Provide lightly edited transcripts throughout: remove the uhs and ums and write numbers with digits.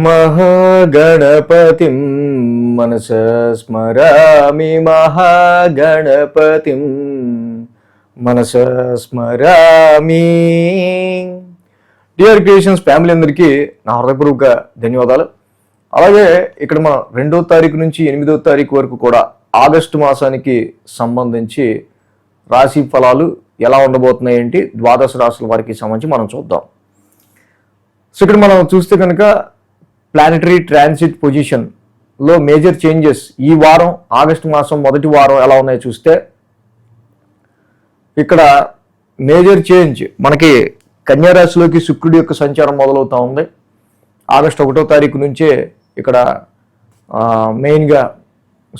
మహాగణపతిం మనస స్మరామి మహాగణపతిం మనస స్మరామి. డియర్ క్రియేషన్స్ ఫ్యామిలీ అందరికీ నా హృదయపూర్వక ధన్యవాదాలు. అలాగే ఇక్కడ మనం 2వ తారీఖు నుంచి 8వ తారీఖు వరకు కూడా ఆగస్టు మాసానికి సంబంధించి రాశి ఫలాలు ఎలా ఉండబోతున్నాయి ఏంటి, ద్వాదశ రాశుల వారికి సంబంధించి మనం చూద్దాం. సో ఇక్కడ మనం చూస్తే కనుక ప్లానెటరీ ట్రాన్సిట్ పొజిషన్లో మేజర్ చేంజెస్ ఈ వారం ఆగస్టు మాసం మొదటి వారం ఎలా ఉన్నాయో చూస్తే ఇక్కడ మేజర్ చేంజ్ మనకి కన్యా రాశిలోకి శుక్రుడి యొక్క సంచారం మొదలవుతూ ఉంది. ఆగస్టు 1వ తారీఖు నుంచే ఇక్కడ మెయిన్గా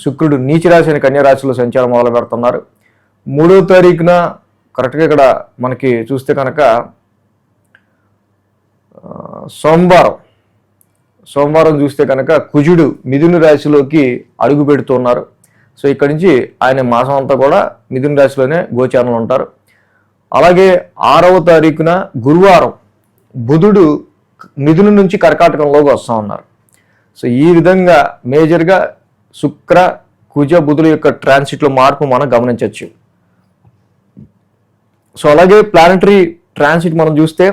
శుక్రుడు నీచ రాశి అని కన్యా రాశిలో సంచారం మొదలు పెడుతున్నారు. 3వ తారీఖున కరెక్ట్గా ఇక్కడ మనకి చూస్తే కనుక సోమవారం చూస్తే కనుక కుజుడు మిథున రాశిలోకి అడుగు పెడుతున్నారు. సో ఇక్కడి నుంచి ఆయన మాసం అంతా కూడా మిథున రాశిలోనే గోచారంలో ఉంటారు. అలాగే 6వ తారీఖున గురువారం బుధుడు మిథున నుంచి కర్కాటకంలోకి వస్తూ ఉన్నారు. సో ఈ విధంగా మేజర్గా శుక్ర కుజ బుధుల యొక్క ట్రాన్సిట్లో మార్పు మనం గమనించవచ్చు. సో అలాగే ప్లానెటరీ ట్రాన్సిట్ మనం చూస్తే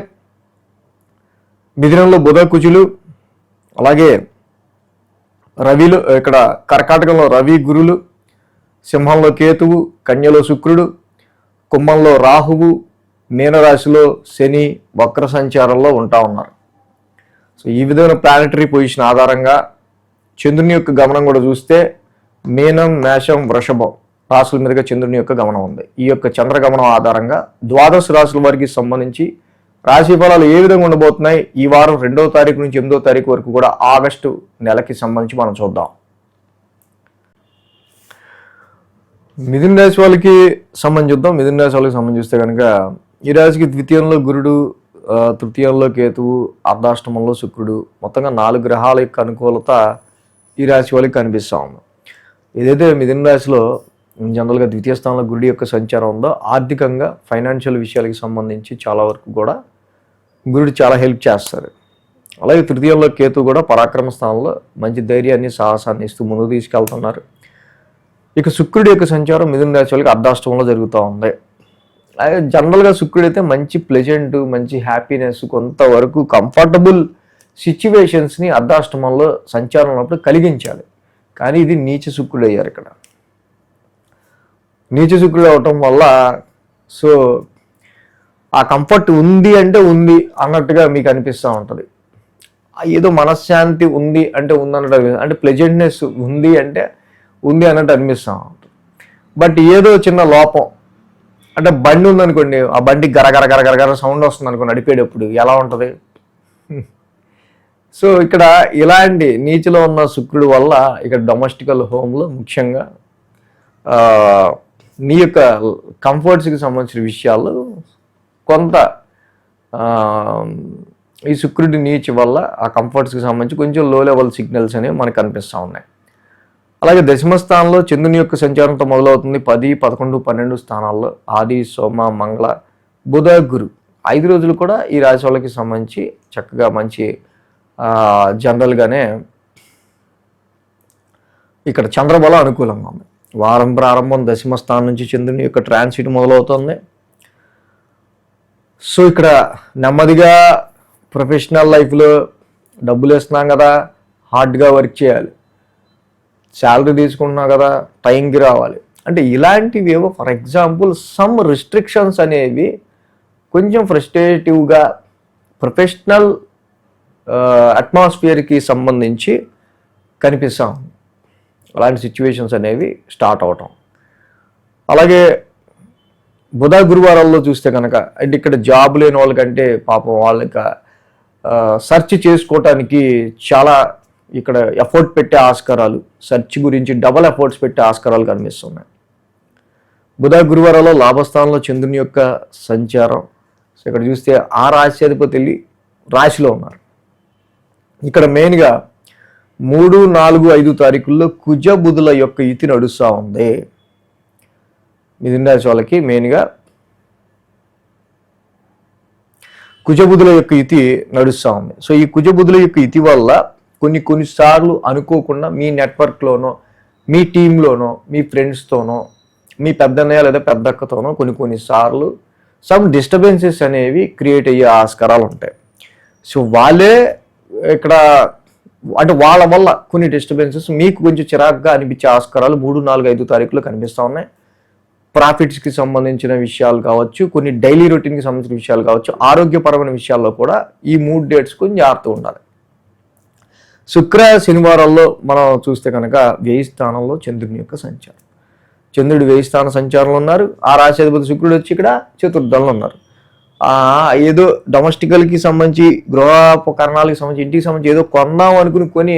మిథునంలో బుధ కుజులు, అలాగే రవిలో ఇక్కడ కర్కాటకంలో రవి గురులు, సింహంలో కేతువు, కన్యలో శుక్రుడు, కుంభంలో రాహువు, మీనరాశిలో శని వక్ర సంచారంలో ఉంటా ఉన్నారు. సో ఈ విధమైన ప్లానెటరీ పొజిషన్ ఆధారంగా చంద్రుని యొక్క గమనం కూడా చూస్తే మీనం, మేషం, వృషభం రాశుల మీదుగా చంద్రుని యొక్క గమనం ఉంది. ఈ యొక్క చంద్రగమనం ఆధారంగా ద్వాదశ రాశుల వారికి సంబంధించి రాశి ఫలాలు ఏ విధంగా ఉండబోతున్నాయి ఈ వారం 2వ తారీఖు నుంచి 8వ తారీఖు వరకు కూడా ఆగస్టు నెలకి సంబంధించి మనం చూద్దాం. మిథున రాశి వాళ్ళకి సంబంధించి చూద్దాం. మిథున రాశి వాళ్ళకి సంబంధించి చూస్తే కనుక ఈ రాశికి ద్వితీయంలో గురుడు, తృతీయంలో కేతువు, అర్ధాష్టమంలో శుక్రుడు, మొత్తంగా 4 గ్రహాల యొక్క అనుకూలత ఈ రాశి వాళ్ళకి కనిపిస్తూ ఉంది. ఏదైతే మిథున రాశిలో జనరల్గా ద్వితీయ స్థానంలో గురుడి యొక్క సంచారం ఉందో ఆర్థికంగా ఫైనాన్షియల్ విషయాలకి సంబంధించి చాలా వరకు కూడా గురుడు చాలా హెల్ప్ చేస్తారు. అలాగే తృతీయంలో కేతు కూడా పరాక్రమ స్థానంలో మంచి ధైర్యాన్ని, సాహసాన్ని ఇస్తూ ముందుకు తీసుకెళ్తున్నారు. ఇక శుక్రుడి యొక్క సంచారం మిథున రాశి వాళ్ళకి అర్ధాష్టమంలో జరుగుతూ ఉంది. అలాగే జనరల్గా శుక్రుడు అయితే మంచి ప్లెజెంట్, మంచి హ్యాపీనెస్, కొంతవరకు కంఫర్టబుల్ సిచ్యువేషన్స్ని అర్ధాష్టమంలో సంచారం ఉన్నప్పుడు కలిగించాలి. కానీ ఇది నీచ శుక్రుడు అయ్యారు. ఇక్కడ నీచ శుక్రుడు అవటం వల్ల సో ఆ కంఫర్ట్ ఉంది అంటే ఉంది అన్నట్టుగా మీకు అనిపిస్తూ ఉంటుంది. ఏదో మనశ్శాంతి ఉంది అంటే ఉంది అన్నట్టు, అంటే ప్లెజెంట్నెస్ ఉంది అంటే ఉంది అన్నట్టు అనిపిస్తూ ఉంటుంది. బట్ ఏదో చిన్న లోపం, అంటే బండి ఉందనుకోండి, ఆ బండి గరగర గరగర సౌండ్ వస్తుంది అనుకోండి నడిపేటప్పుడు ఎలా ఉంటుంది. సో ఇక్కడ ఇలాంటి నీచలో ఉన్న శుక్రుడు వల్ల ఇక్కడ డొమెస్టికల్ హోమ్లో ముఖ్యంగా నీ యొక్క కంఫర్ట్స్కి సంబంధించిన విషయాలు కొంత ఈ శుక్రుడి నీచ వల్ల ఆ కంఫర్ట్స్కి సంబంధించి కొంచెం లో లెవెల్ సిగ్నల్స్ అనేవి మనకు కనిపిస్తూ ఉన్నాయి. అలాగే దశమ స్థానంలో చంద్రుని యొక్క సంచారంతో మొదలవుతుంది. 10, 11, 12 స్థానాల్లో ఆది, సోమ, మంగళ, బుధ, గురు 5 రోజులు కూడా ఈ రాశి వాళ్ళకి సంబంధించి చక్కగా మంచి జనరల్గానే ఇక్కడ చంద్రబలం అనుకూలంగా ఉంది. వారం ప్రారంభం దశమ స్థానం నుంచి చంద్రుని యొక్క ట్రాన్సిట్ మొదలవుతుంది. సో ఇక్కడ నెమ్మదిగా ప్రొఫెషనల్ లైఫ్లో డబ్బులు వేస్తున్నాం కదా, హార్డ్గా వర్క్ చేయాలి, శాలరీ తీసుకుంటున్నాం కదా, టైంకి రావాలి అంటే ఇలాంటివి ఏవో ఫర్ ఎగ్జాంపుల్ సమ్ రిస్ట్రిక్షన్స్ అనేవి కొంచెం ఫ్రస్ట్రేటివ్గా ప్రొఫెషనల్ అట్మాస్ఫియర్కి సంబంధించి కనిపిస్తాం. అలాంటి సిచ్యువేషన్స్ అనేవి స్టార్ట్ అవటం. అలాగే బుధ గురువారాల్లో చూస్తే కనుక అంటే ఇక్కడ జాబ్ లేని వాళ్ళకంటే పాపం వాళ్ళకి సెర్చ్ చేసుకోవటానికి చాలా ఇక్కడ ఎఫర్ట్ పెట్టే ఆస్కారాలు, సెర్చ్ గురించి డబల్ ఎఫర్ట్స్ పెట్టే ఆస్కారాలు కనిపిస్తున్నాయి. బుధ గురువారాల్లో లాభస్థానంలో చంద్రుని యొక్క సంచారం. సో ఇక్కడ చూస్తే ఆ రాశి అధిపతి వెళ్ళి రాశిలో ఉన్నారు. ఇక్కడ మెయిన్గా 3, 4, 5 తారీఖుల్లో కుజ బుధుల యొక్క యుతి నడుస్తూ ఉంది. మిథున రాశి వాళ్ళకి మెయిన్గా కుజబుధుల యొక్క యుతి నడుస్తూ ఉంది. సో ఈ కుజబుధుల యొక్క యుతి వల్ల కొన్నిసార్లు అనుకోకుండా మీ నెట్వర్క్లోనో, మీ టీంలోనో, మీ ఫ్రెండ్స్తోనో, మీ పెద్దన్నయ్య లేదా పెద్దక్కతోనో కొన్నిసార్లు సమ్ డిస్టర్బెన్సెస్ అనేవి క్రియేట్ అయ్యే ఆస్కారాలు ఉంటాయి. సో వాళ్ళే ఇక్కడ అంటే వాళ్ళ వల్ల కొన్ని డిస్టర్బెన్సెస్ మీకు కొంచెం చిరాకుగా అనిపించే ఆస్కారాలు 3, 4, 5 తారీఖులో కనిపిస్తూ ఉన్నాయి. ప్రాఫిట్స్కి సంబంధించిన విషయాలు కావచ్చు, కొన్ని డైలీ రొటీన్కి సంబంధించిన విషయాలు కావచ్చు, ఆరోగ్యపరమైన విషయాల్లో కూడా ఈ 3 డేట్స్ కొంచెం జాగ్రత్త ఉండాలి. శుక్ర శనివారాల్లో మనం చూస్తే కనుక వ్యయ స్థానంలో చంద్రుని యొక్క సంచారం. చంద్రుడు వ్యయ స్థాన సంచారంలో ఉన్నారు. ఆ రాశాధిపతి శుక్రుడు వచ్చి ఇక్కడ చతుర్థంలో ఉన్నారు. ఏదో డొమెస్టికల్కి సంబంధించి, గృహోపకరణాలకు సంబంధించి, ఇంటికి సంబంధించి ఏదో కొందాం కొని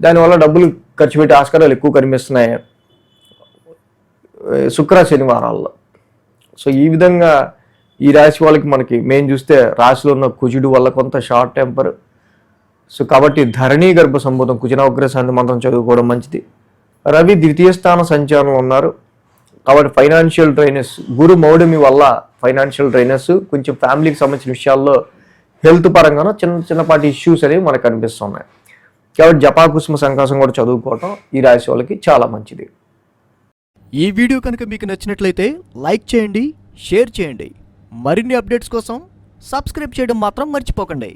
దానివల్ల డబ్బులు ఖర్చు పెట్టే ఆస్కారాలు ఎక్కువ కనిపిస్తున్నాయి శుక్ర శనివారాల్లో. సో ఈ విధంగా ఈ రాశి వాళ్ళకి మనకి మేము చూస్తే రాశిలో ఉన్న కుజుడు వల్ల కొంత షార్ట్ టెంపర్. సో కాబట్టి ధరణి గర్భ సంబోధం కుజనవగ్ర శాంతి మంత్రం చదువుకోవడం మంచిది. రవి ద్వితీయ స్థాన సంచారంలో ఉన్నారు కాబట్టి ఫైనాన్షియల్ డ్రైనెస్, గురు మౌఢమి వల్ల ఫైనాన్షియల్ డ్రైనెస్, కొంచెం ఫ్యామిలీకి సంబంధించిన విషయాల్లో హెల్త్ పరంగానో చిన్నపాటి ఇష్యూస్ అనేవి మనకు కనిపిస్తున్నాయి. కాబట్టి జపాకుసుమ సంకాసం కూడా చదువుకోవటం ఈ రాశి వాళ్ళకి చాలా మంచిది. ఈ వీడియో కనుక మీకు నచ్చినట్లయితే లైక్ చేయండి, షేర్ చేయండి. మరిన్ని అప్డేట్స్ కోసం సబ్స్క్రైబ్ చేయడం మాత్రం మర్చిపోకండి.